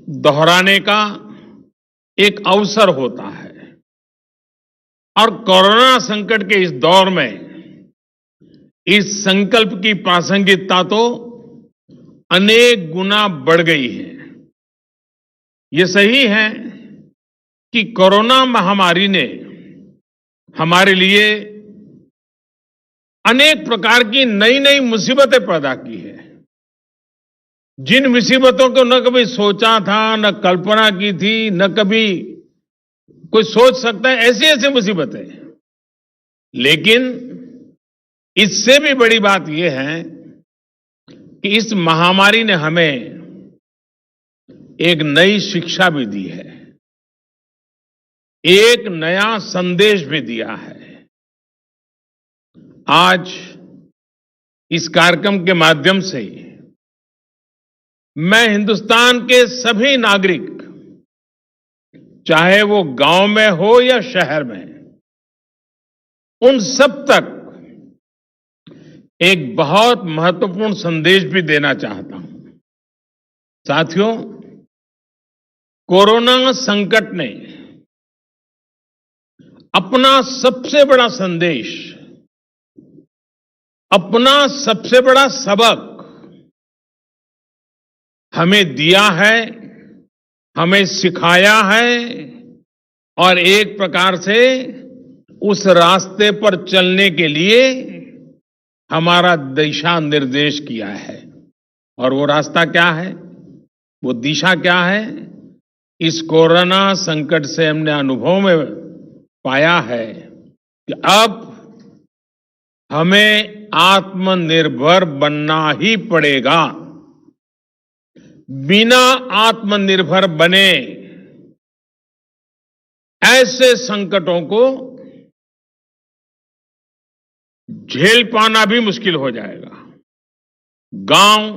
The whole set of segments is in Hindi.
दोहराने का एक अवसर होता है और कोरोना संकट के इस दौर में इस संकल्प की प्रासंगिकता तो अनेक गुना बढ़ गई है। ये सही है कि कोरोना महामारी ने हमारे लिए अनेक प्रकार की नई नई मुसीबतें पैदा की है। जिन मुसीबतों को न कभी सोचा था, न कल्पना की थी, न कभी कोई सोच सकता है, ऐसी ऐसी मुसीबतें। लेकिन इससे भी बड़ी बात यह है कि इस महामारी ने हमें एक नई शिक्षा भी दी है, एक नया संदेश भी दिया है। आज इस कार्यक्रम के माध्यम से मैं हिंदुस्तान के सभी नागरिक, चाहे वो गांव में हो या शहर में, उन सब तक एक बहुत महत्वपूर्ण संदेश भी देना चाहता हूं। साथियों, कोरोना संकट ने अपना सबसे बड़ा संदेश, अपना सबसे बड़ा सबक हमें दिया है, हमें सिखाया है और एक प्रकार से उस रास्ते पर चलने के लिए हमारा दिशा निर्देश किया है। और वो रास्ता क्या है, वो दिशा क्या है? इस कोरोना संकट से हमने अनुभव में पाया है कि अब हमें आत्मनिर्भर बनना ही पड़ेगा। बिना आत्मनिर्भर बने ऐसे संकटों को झेल पाना भी मुश्किल हो जाएगा। गांव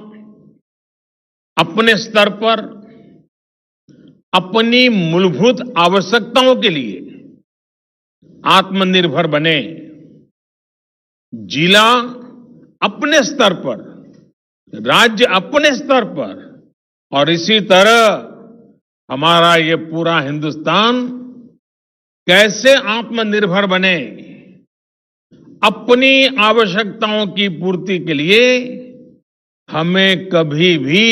अपने स्तर पर अपनी मूलभूत आवश्यकताओं के लिए आत्मनिर्भर बने, जिला अपने स्तर पर, राज्य अपने स्तर पर, और इसी तरह हमारा ये पूरा हिंदुस्तान कैसे आत्मनिर्भर बने, अपनी आवश्यकताओं की पूर्ति के लिए हमें कभी भी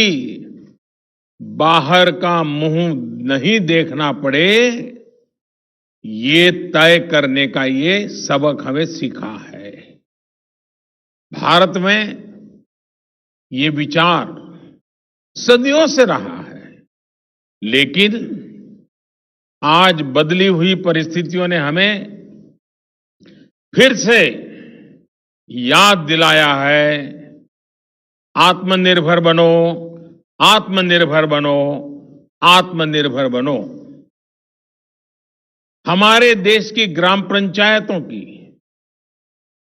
बाहर का मुंह नहीं देखना पड़े, ये तय करने का ये सबक हमें सीखा है। भारत में ये विचार सदियों से रहा है, लेकिन आज बदली हुई परिस्थितियों ने हमें फिर से याद दिलाया है, आत्मनिर्भर बनो, आत्मनिर्भर बनो, आत्मनिर्भर बनो। हमारे देश की ग्राम पंचायतों की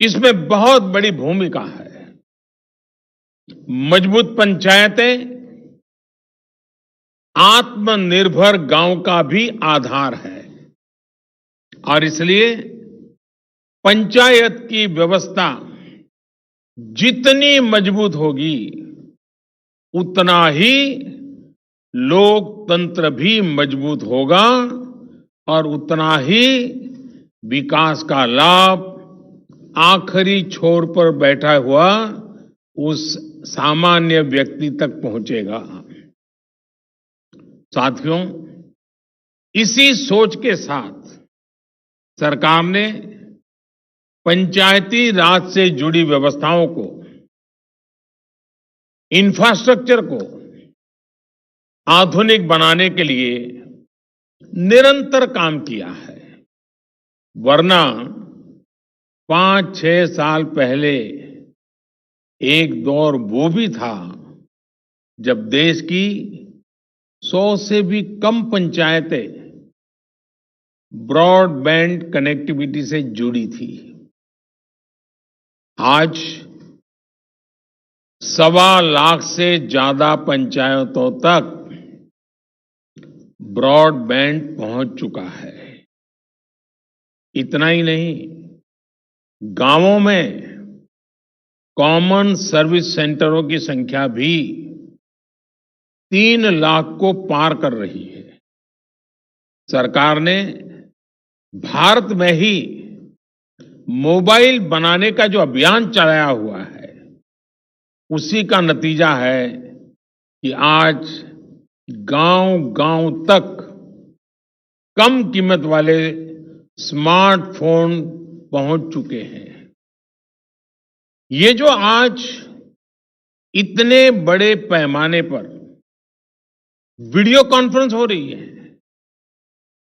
इसमें बहुत बड़ी भूमिका है। मजबूत पंचायतें आत्मनिर्भर गांव का भी आधार है और इसलिए पंचायत की व्यवस्था जितनी मजबूत होगी, उतना ही लोकतंत्र भी मजबूत होगा और उतना ही विकास का लाभ आखिरी छोर पर बैठा हुआ उस सामान्य व्यक्ति तक पहुंचेगा। साथियों, इसी सोच के साथ सरकार ने पंचायती राज से जुड़ी व्यवस्थाओं को, इंफ्रास्ट्रक्चर को आधुनिक बनाने के लिए निरंतर काम किया है। वरना 5-6 साल पहले एक दौर वो भी था जब देश की 100 से भी कम पंचायतें ब्रॉडबैंड कनेक्टिविटी से जुड़ी थी। आज 1.25 लाख से ज्यादा पंचायतों तक ब्रॉडबैंड पहुंच चुका है। इतना ही नहीं, गांवों में कॉमन सर्विस सेंटरों की संख्या भी 3 लाख को पार कर रही है। सरकार ने भारत में ही मोबाइल बनाने का जो अभियान चलाया हुआ है, उसी का नतीजा है कि आज गांव-गांव तक कम कीमत वाले स्मार्टफोन पहुंच चुके हैं। ये जो आज इतने बड़े पैमाने पर वीडियो कॉन्फ्रेंस हो रही है,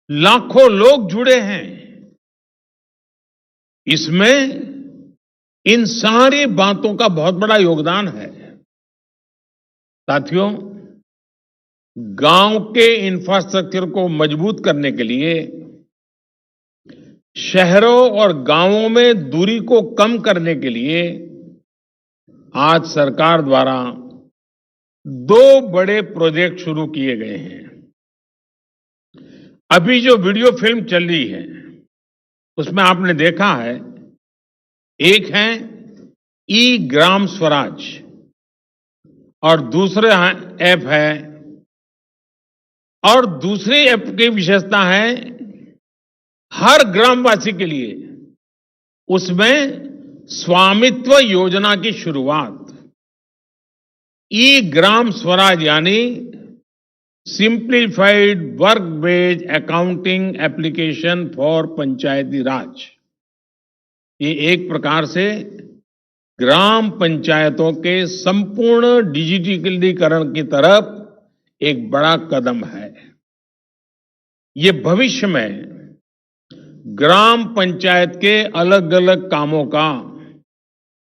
लाखों लोग जुड़े हैं, इसमें इन सारी बातों का बहुत बड़ा योगदान है। साथियों, गांव के इंफ्रास्ट्रक्चर को मजबूत करने के लिए शहरों और गांवों में दूरी को कम करने के लिए आज सरकार द्वारा 2 बड़े प्रोजेक्ट शुरू किए गए हैं। अभी जो वीडियो फिल्म चल रही है, उसमें आपने देखा है, एक है ई ग्राम स्वराज और दूसरा ऐप है, और दूसरी ऐप की विशेषता है हर ग्रामवासी के लिए उसमें स्वामित्व योजना की शुरुआत। ई ग्राम स्वराज यानी simplified work based accounting application for Panchayati Raj. ये एक प्रकार से ग्राम पंचायतों के संपूर्ण डिजिटलीकरण की तरफ एक बड़ा कदम है। ये भविष्य में ग्राम पंचायत के अलग अलग कामों का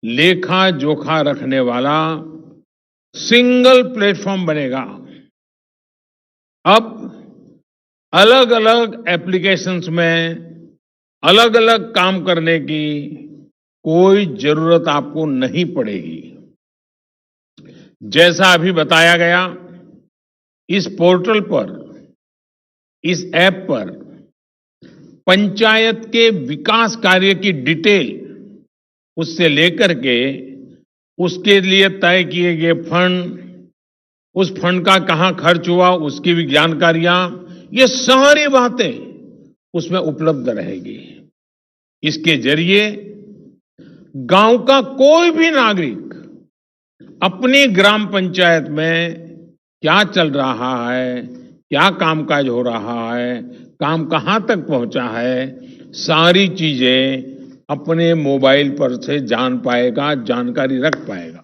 लेखा जोखा रखने वाला सिंगल प्लेटफॉर्म बनेगा। अब अलग अलग एप्लीकेशंस में अलग अलग काम करने की कोई जरूरत आपको नहीं पड़ेगी। जैसा अभी बताया गया, इस पोर्टल पर, इस ऐप पर पंचायत के विकास कार्य की डिटेल, उससे लेकर के उसके लिए तय किए गए फंड, उस फंड का कहां खर्च हुआ उसकी भी जानकारियां, ये सारी बातें उसमें उपलब्ध रहेगी। इसके जरिए गांव का कोई भी नागरिक अपनी ग्राम पंचायत में क्या चल रहा है, क्या कामकाज हो रहा है, काम कहां तक पहुंचा है, सारी चीजें अपने मोबाइल पर से जान पाएगा, जानकारी रख पाएगा।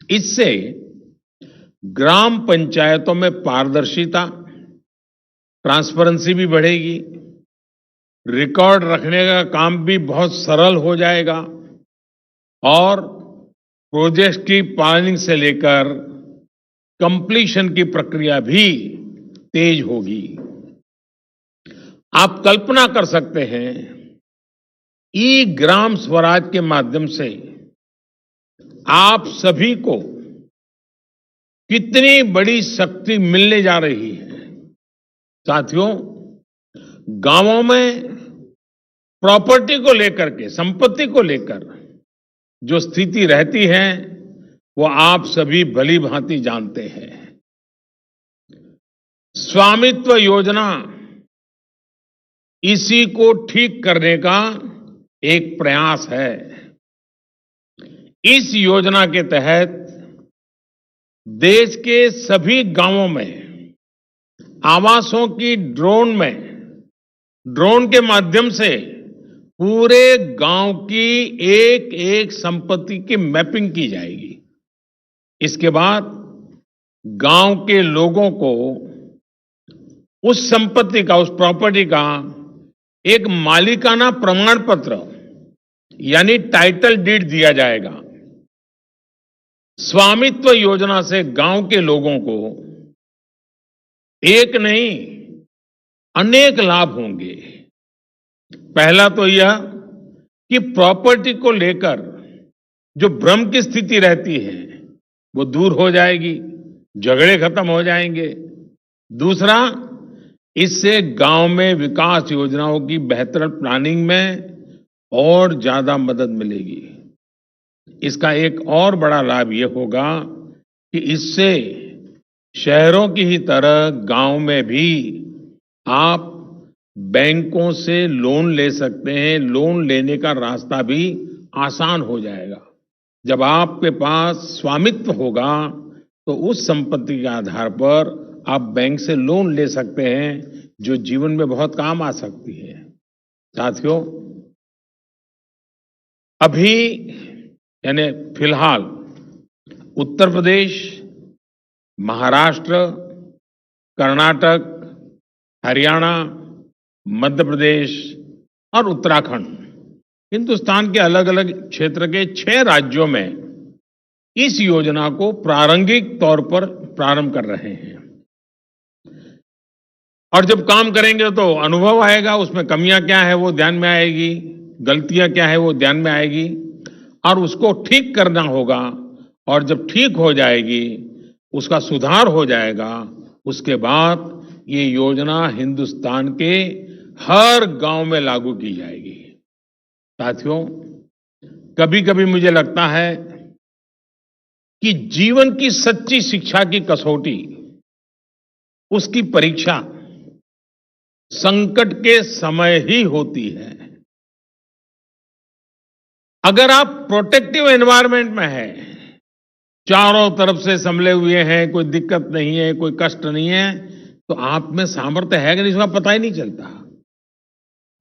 इससे ग्राम पंचायतों में पारदर्शिता, ट्रांसपेरेंसी भी बढ़ेगी, रिकॉर्ड रखने का काम भी बहुत सरल हो जाएगा और प्रोजेक्ट की प्लानिंग से लेकर कंप्लीशन की प्रक्रिया भी तेज होगी। आप कल्पना कर सकते हैं, ई ग्राम स्वराज के माध्यम से आप सभी को कितनी बड़ी शक्ति मिलने जा रही है। साथियों, गांवों में प्रॉपर्टी को लेकर के, संपत्ति को लेकर जो स्थिति रहती है, वो आप सभी भली भांति जानते हैं। स्वामित्व योजना इसी को ठीक करने का एक प्रयास है। इस योजना के तहत देश के सभी गांवों में आवासों की ड्रोन के माध्यम से पूरे गांव की एक एक संपत्ति की मैपिंग की जाएगी। इसके बाद गांव के लोगों को उस संपत्ति का, उस प्रॉपर्टी का एक मालिकाना प्रमाण पत्र यानी टाइटल डीड दिया जाएगा। स्वामित्व योजना से गांव के लोगों को एक नहीं अनेक लाभ होंगे। पहला तो यह कि प्रॉपर्टी को लेकर जो भ्रम की स्थिति रहती है वो दूर हो जाएगी, झगड़े खत्म हो जाएंगे। दूसरा, इससे गांव में विकास योजनाओं की बेहतर प्लानिंग में और ज्यादा मदद मिलेगी। इसका एक और बड़ा लाभ यह होगा कि इससे शहरों की ही तरह गांव में भी आप बैंकों से लोन ले सकते हैं। लोन लेने का रास्ता भी आसान हो जाएगा। जब आपके पास स्वामित्व होगा तो उस संपत्ति के आधार पर आप बैंक से लोन ले सकते हैं, जो जीवन में बहुत काम आ सकती है। साथियों, अभी यानी फिलहाल उत्तर प्रदेश, महाराष्ट्र, कर्नाटक, हरियाणा, मध्य प्रदेश और उत्तराखंड, हिंदुस्तान के अलग अलग क्षेत्र के 6 राज्यों में इस योजना को प्रारंभिक तौर पर प्रारंभ कर रहे हैं। और जब काम करेंगे तो अनुभव आएगा, उसमें कमियां क्या है वो ध्यान में आएगी, गलतियां क्या है वो ध्यान में आएगी और उसको ठीक करना होगा। और जब ठीक हो जाएगी, उसका सुधार हो जाएगा, उसके बाद ये योजना हिंदुस्तान के हर गांव में लागू की जाएगी। साथियों, कभी कभी मुझे लगता है कि जीवन की सच्ची शिक्षा की कसौटी, उसकी परीक्षा संकट के समय ही होती है। अगर आप प्रोटेक्टिव एनवायरनमेंट में हैं, चारों तरफ से संभले हुए हैं, कोई दिक्कत नहीं है, कोई कष्ट नहीं है, तो आप में सामर्थ्य है कि नहीं, इसका पता ही नहीं चलता।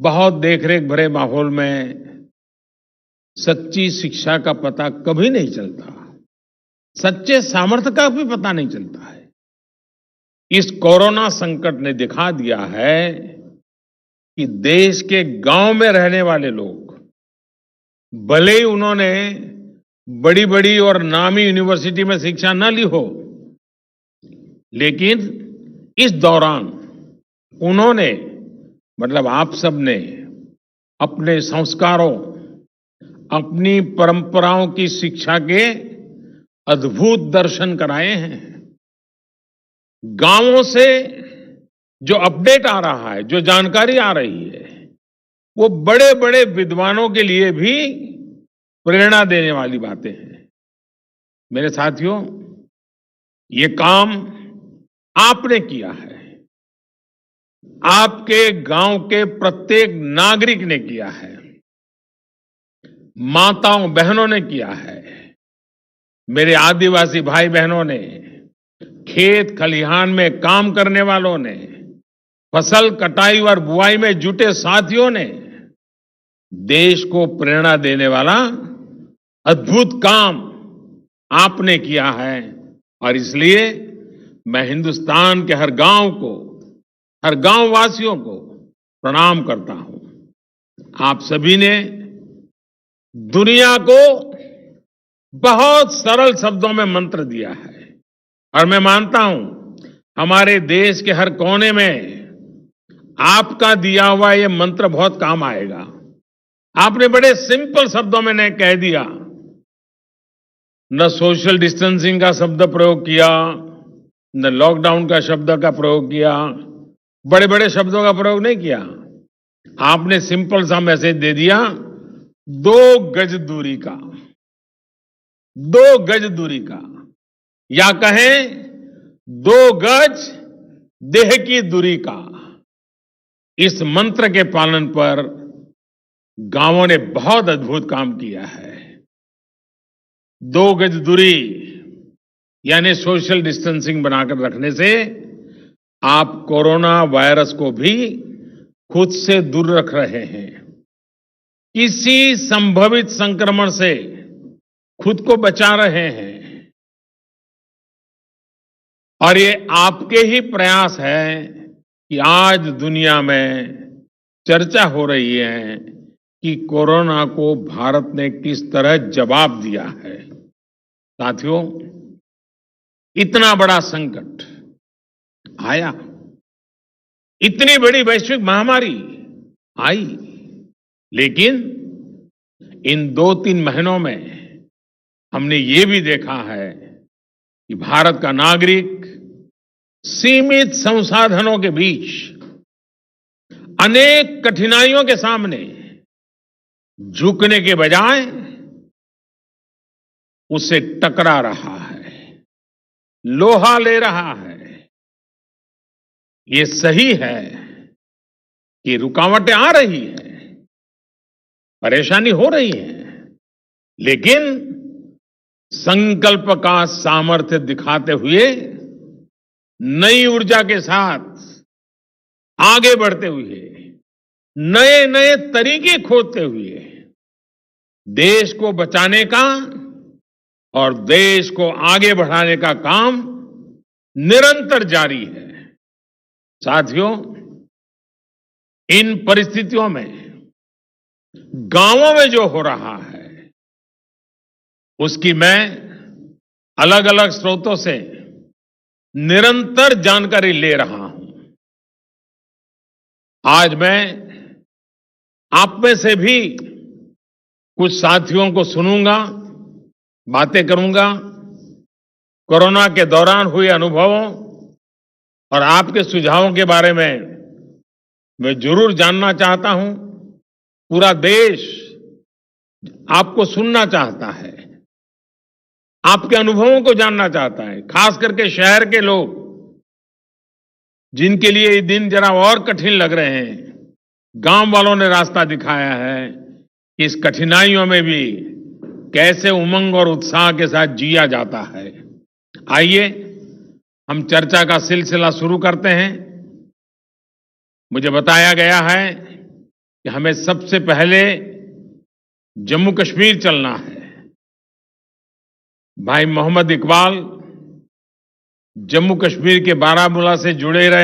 बहुत देखरेख भरे माहौल में सच्ची शिक्षा का पता कभी नहीं चलता, सच्चे सामर्थ्य का भी पता नहीं चलता है। इस कोरोना संकट ने दिखा दिया है कि देश के गांव में रहने वाले लोग, भले ही उन्होंने बड़ी बड़ी और नामी यूनिवर्सिटी में शिक्षा न ली हो, लेकिन इस दौरान उन्होंने, मतलब आप सबने, अपने संस्कारों, अपनी परंपराओं की शिक्षा के अद्भुत दर्शन कराए हैं। गांवों से जो अपडेट आ रहा है, जो जानकारी आ रही है, वो बड़े बड़े विद्वानों के लिए भी प्रेरणा देने वाली बातें हैं। मेरे साथियों, ये काम आपने किया है, आपके गांव के प्रत्येक नागरिक ने किया है, माताओं बहनों ने किया है, मेरे आदिवासी भाई बहनों ने, खेत खलिहान में काम करने वालों ने, फसल कटाई और बुआई में जुटे साथियों ने देश को प्रेरणा देने वाला अद्भुत काम आपने किया है। और इसलिए मैं हिंदुस्तान के हर गांव को, हर गांव वासियों को प्रणाम करता हूं। आप सभी ने दुनिया को बहुत सरल शब्दों में मंत्र दिया है और मैं मानता हूं हमारे देश के हर कोने में आपका दिया हुआ ये मंत्र बहुत काम आएगा। आपने बड़े सिंपल शब्दों में ने कह दिया, न सोशल डिस्टेंसिंग का शब्द प्रयोग किया, न लॉकडाउन का शब्द का प्रयोग किया, बड़े बड़े शब्दों का प्रयोग नहीं किया। आपने सिंपल सा मैसेज दे दिया, 2 गज दूरी का, 2 गज दूरी का, या कहें 2 गज देह की दूरी का। इस मंत्र के पालन पर गांवों ने बहुत अद्भुत काम किया है। 2 गज दूरी यानी सोशल डिस्टेंसिंग बनाकर रखने से आप कोरोना वायरस को भी खुद से दूर रख रहे हैं। किसी संभावित संक्रमण से खुद को बचा रहे हैं। और ये आपके ही प्रयास है कि आज दुनिया में चर्चा हो रही है कि कोरोना को भारत ने किस तरह जवाब दिया है। साथियों, इतना बड़ा संकट आया, इतनी बड़ी वैश्विक महामारी आई, लेकिन इन 2-3 महीनों में हमने ये भी देखा है कि भारत का नागरिक सीमित संसाधनों के बीच अनेक कठिनाइयों के सामने झुकने के बजाय उससे टकरा रहा है, लोहा ले रहा है। ये सही है कि रुकावटें आ रही हैं, परेशानी हो रही है, लेकिन संकल्प का सामर्थ्य दिखाते हुए नई ऊर्जा के साथ आगे बढ़ते हुए नए नए तरीके खोजते हुए देश को बचाने का और देश को आगे बढ़ाने का काम निरंतर जारी है। साथियों, इन परिस्थितियों में गांवों में जो हो रहा है उसकी मैं अलग अलग स्रोतों से निरंतर जानकारी ले रहा हूं। आज मैं आप में से भी कुछ साथियों को सुनूंगा, बातें करूंगा, कोरोना के दौरान हुए अनुभवों और आपके सुझावों के बारे में मैं जरूर जानना चाहता हूं। पूरा देश आपको सुनना चाहता है, आपके अनुभवों को जानना चाहता है, खास करके शहर के लोग जिनके लिए ये दिन जरा और कठिन लग रहे हैं। गांव वालों ने रास्ता दिखाया है कि इस कठिनाइयों में भी कैसे उमंग और उत्साह के साथ जिया जाता है। आइए हम चर्चा का सिलसिला शुरू करते हैं। मुझे बताया गया है कि हमें सबसे पहले जम्मू कश्मीर चलना है। भाई मोहम्मद इकबाल जम्मू कश्मीर के बारामूला से जुड़े रहे